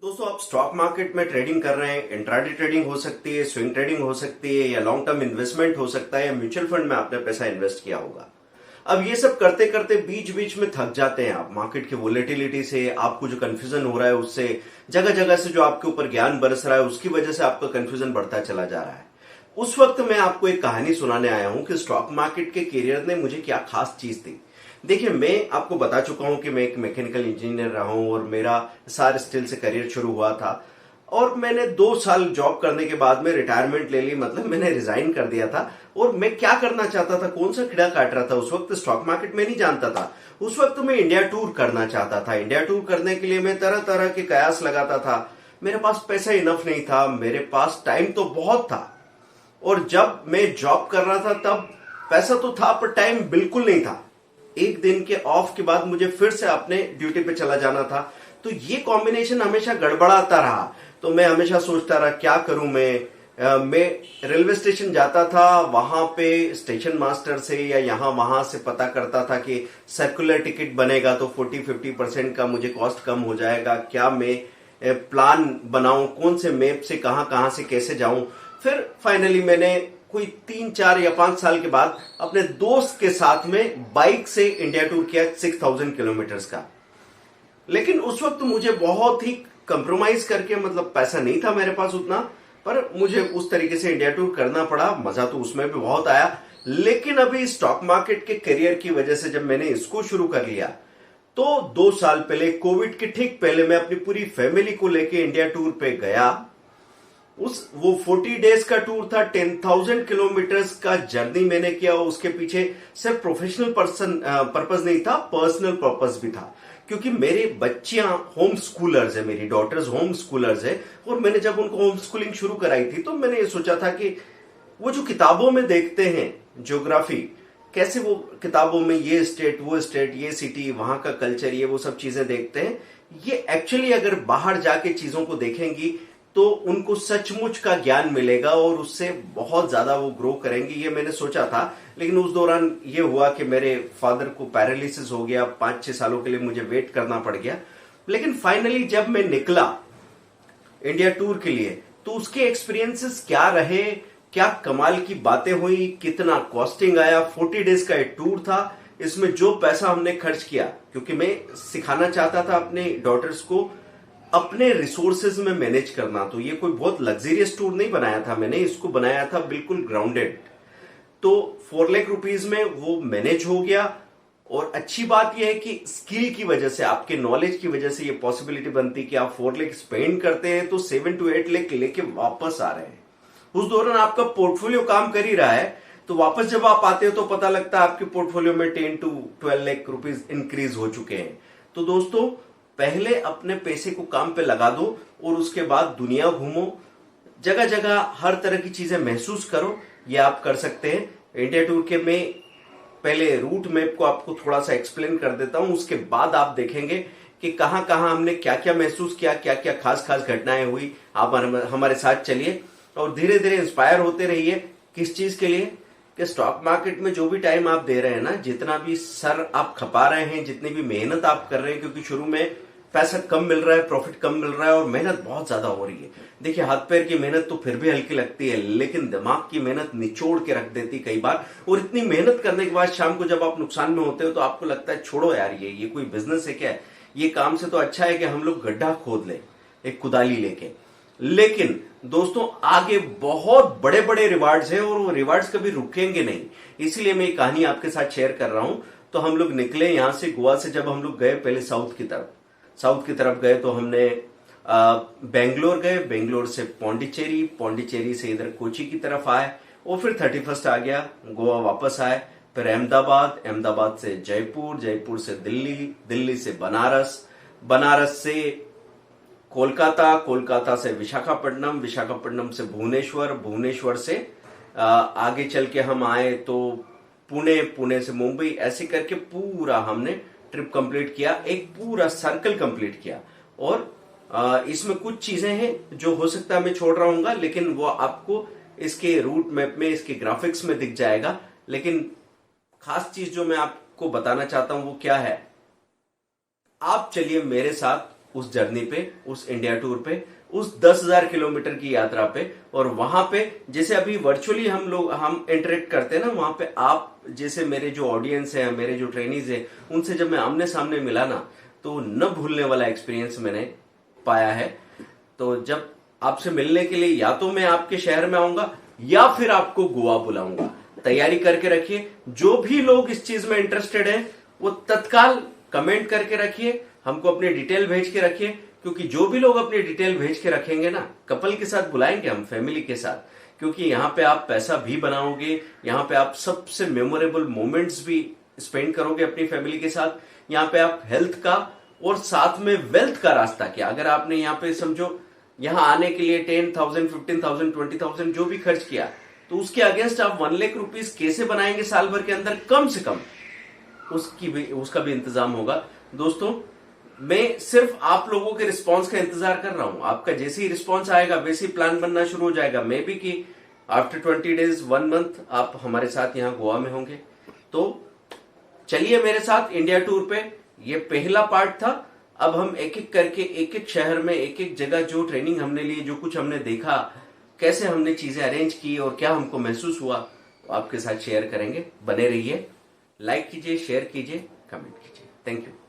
दोस्तों, आप stock market में ट्रेडिंग कर रहे हैं। इंट्राडे ट्रेडिंग हो सकती है, स्विंग ट्रेडिंग हो सकती है, या लॉन्ग टर्म इन्वेस्टमेंट हो सकता है, या म्यूचुअल फंड में आपने पैसा इन्वेस्ट किया होगा। अब ये सब करते करते बीच बीच में थक जाते हैं आप मार्केट की वोलेटिलिटी से, आपको जो कंफ्यूजन हो रहा है उससे, जगह जगह से जो आपके ऊपर ज्ञान बरस रहा है उसकी वजह से आपका कंफ्यूजन बढ़ता चला जा रहा है। उस वक्त मैं आपको एक कहानी सुनाने आया हूं कि स्टॉक मार्केट के करियर ने मुझे क्या खास चीज दी। देखिए, मैं आपको बता चुका हूं कि मैं एक मैकेनिकल इंजीनियर रहा हूं और मेरा एसआर स्टील से करियर शुरू हुआ था। और मैंने 2 साल जॉब करने के बाद में रिटायरमेंट ले ली, मतलब मैंने रिजाइन कर दिया था। और मैं क्या करना चाहता था, कौन सा कीड़ा काट रहा था, उस वक्त स्टॉक मार्केट में नहीं जानता था। उस वक्त मैं इंडिया टूर करना चाहता था। इंडिया टूर करने के लिए मैं तरह तरह के कयास लगाता था। मेरे पास पैसा इनफ नहीं था, मेरे पास टाइम तो बहुत था। और जब मैं जॉब कर रहा था तब पैसा तो था पर टाइम बिल्कुल नहीं था। एक दिन के ऑफ के बाद मुझे फिर से अपने ड्यूटी पे चला जाना था। तो ये कॉम्बिनेशन हमेशा गड़बड़ाता रहा। तो मैं हमेशा सोचता रहा क्या करूं मैं रेलवे स्टेशन जाता था, वहां पे स्टेशन मास्टर से या यहां वहां से पता करता था कि सर्कुलर टिकट बनेगा तो 40-50% का मुझे कॉस्ट कम हो जाएगा। क्या मैं प्लान बनाऊं, कौन से मैप से कहां कहां से कैसे जाऊं। फिर फाइनली मैंने कोई 3-4 या 5 साल के बाद अपने दोस्त के साथ में बाइक से इंडिया टूर किया 6000 किलोमीटर्स का। लेकिन उस वक्त मुझे बहुत ही कंप्रोमाइज करके, मतलब पैसा नहीं था मेरे पास उतना, पर मुझे उस तरीके से इंडिया टूर करना पड़ा। मजा तो उसमें भी बहुत आया। लेकिन अभी स्टॉक मार्केट के करियर की वजह से जब मैंने इसको शुरू कर लिया तो 2 साल पहले, कोविड के ठीक पहले, मैं अपनी पूरी फैमिली को लेके इंडिया टूर पे गया। वो 40 डेज का टूर था, 10,000 किलोमीटर्स का जर्नी मैंने किया। उसके पीछे सिर्फ प्रोफेशनल पर्पस नहीं था, पर्सनल पर्पस भी था। क्योंकि मेरे बच्चियां होम स्कूलर्स है, मेरी डॉटर्स होम स्कूलर्स है। और मैंने जब उनको होम स्कूलिंग शुरू कराई थी तो मैंने ये सोचा था कि वो जो किताबों में देखते हैं ज्योग्राफी, कैसे वो किताबों में ये स्टेट, वो स्टेट, ये सिटी, वहां का कल्चर, ये वो सब चीजें देखते हैं, ये एक्चुअली अगर बाहर जाके चीजों को देखेंगी तो उनको सचमुच का ज्ञान मिलेगा और उससे बहुत ज्यादा वो ग्रो करेंगे। ये मैंने सोचा था। लेकिन उस दौरान ये हुआ कि मेरे फादर को पैरालिसिस हो गया। 5-6 सालों के लिए मुझे वेट करना पड़ गया। लेकिन फाइनली जब मैं निकला इंडिया टूर के लिए तो उसके एक्सपीरियंसेस क्या रहे, क्या कमाल की बातें हुई, कितना कॉस्टिंग आया। 40 डेज का एक टूर था। इसमें जो पैसा हमने खर्च किया, क्योंकि मैं सिखाना चाहता था अपने डॉटर्स को अपने रिसोर्सेज में मैनेज करना। तो ये कोई बहुत लग्जरियस टूर नहीं बनाया था मैंने, इसको बनाया था बिल्कुल ग्राउंडेड। तो 4 लाख रुपीज में वो मैनेज हो गया। और अच्छी बात यह है कि स्किल की वजह से, आपके नॉलेज की वजह से ये पॉसिबिलिटी बनती कि आप 4 लाख स्पेंड करते हैं तो 7-8 लाख लेके वापस आ रहे हैं। उस दौरान आपका पोर्टफोलियो काम कर ही रहा है। तो वापस जब आप आते हो तो पता लगता है आपके पोर्टफोलियो में 10-12 लाख रुपीज इंक्रीज हो चुके हैं। तो दोस्तों, पहले अपने पैसे को काम पे लगा दो और उसके बाद दुनिया घूमो, जगह जगह हर तरह की चीजें महसूस करो। ये आप कर सकते हैं। इंडिया टूर के मैं पहले रूट मैप को आपको थोड़ा सा एक्सप्लेन कर देता हूं, उसके बाद आप देखेंगे कि कहां कहां हमने क्या क्या महसूस किया, क्या क्या खास खास घटनाएं हुई। आप हमारे साथ चलिए और धीरे धीरे इंस्पायर होते रहिए। किस चीज के लिए? कि स्टॉक मार्केट में जो भी टाइम आप दे रहे हैं ना, जितना भी सर आप खपा रहे हैं, जितनी भी मेहनत आप कर रहे हैं, क्योंकि शुरू में पैसा कम मिल रहा है, प्रॉफिट कम मिल रहा है और मेहनत बहुत ज्यादा हो रही है। देखिए, हाथ पैर की मेहनत तो फिर भी हल्की लगती है, लेकिन दिमाग की मेहनत निचोड़ के रख देती कई बार। और इतनी मेहनत करने के बाद शाम को जब आप नुकसान में होते हो तो आपको लगता है छोड़ो यार, ये कोई बिजनेस है क्या? ये काम से तो अच्छा है कि हम लोग गड्ढा खोद लें एक कुदाली लेके। लेकिन दोस्तों, आगे बहुत बड़े बड़े रिवार्ड्स हैं और वो रिवार्ड्स कभी रुकेंगे नहीं। इसीलिए मैं ये कहानी आपके साथ शेयर कर रहा हूं। तो हम लोग निकले यहां से, गोवा से जब हम लोग गए पहले साउथ की तरफ गए तो हमने बेंगलोर गए, बेंगलोर से पौंडीचेरी, पौंडीचेरी से इधर कोची की तरफ आए और फिर 31 आ गया, गोवा वापस आए। फिर अहमदाबाद, अहमदाबाद से जयपुर, जयपुर से दिल्ली, दिल्ली से बनारस, बनारस से कोलकाता, कोलकाता से विशाखापट्टनम, विशाखापट्टनम से भुवनेश्वर, भुवनेश्वर से आगे चल के हम आए तो पुणे, पुणे से मुंबई। ऐसे करके पूरा हमने ट्रिप कंप्लीट किया, एक पूरा सर्कल कंप्लीट किया। और इसमें कुछ चीजें हैं जो हो सकता है मैं छोड़ रहा हूँ, लेकिन वो आपको इसके रूट मैप में, इसके ग्राफिक्स में दिख जाएगा। लेकिन खास चीज जो मैं आपको बताना चाहता हूं वो क्या है, आप चलिए मेरे साथ उस जर्नी पे, उस इंडिया टूर पे, उस 10,000 किलोमीटर की यात्रा पे। और वहां पे जैसे अभी वर्चुअली हम इंटरेक्ट करते हैं ना, वहां पे आप जैसे मेरे जो ऑडियंस है, मेरे जो ट्रेनीज है, उनसे जब मैं आमने सामने मिला ना, तो न भूलने वाला एक्सपीरियंस मैंने पाया है। तो जब आपसे मिलने के लिए या तो मैं आपके शहर में आऊंगा या फिर आपको गोवा बुलाऊंगा। तैयारी करके रखिए। जो भी लोग इस चीज में इंटरेस्टेड है वो तत्काल कमेंट करके रखिए, हमको अपनी डिटेल भेज के रखिए, क्योंकि जो भी लोग अपनी डिटेल भेज के रखेंगे ना, कपल के साथ बुलाएंगे हम, फैमिली के साथ, क्योंकि यहां पे आप पैसा भी बनाओगे, यहां पे आप सबसे मेमोरेबल मोमेंट्स भी स्पेंड करोगे अपनी फैमिली के साथ। यहाँ पे आप हेल्थ का और साथ में वेल्थ का रास्ता किया। अगर आपने यहाँ पे समझो यहां आने के लिए 10,000, 15,000, 20,000 जो भी खर्च किया, तो उसके अगेंस्ट आप 1 लाख रुपीज कैसे बनाएंगे साल भर के अंदर, कम से कम उसका भी इंतजाम होगा। दोस्तों, मैं सिर्फ आप लोगों के रिस्पांस का इंतजार कर रहा हूं। आपका जैसे ही रिस्पांस आएगा वैसे ही प्लान बनना शुरू हो जाएगा। मे बी कि आफ्टर 20 डेज, 1 मंथ आप हमारे साथ यहां गोवा में होंगे। तो चलिए मेरे साथ इंडिया टूर पे। ये पहला पार्ट था। अब हम एक एक करके, एक एक शहर में, एक एक जगह जो ट्रेनिंग हमने ली, जो कुछ हमने देखा, कैसे हमने चीजें अरेंज की और क्या हमको महसूस हुआ, आपके साथ शेयर करेंगे। बने रहिए, लाइक कीजिए, शेयर कीजिए, कमेंट कीजिए। Thank you.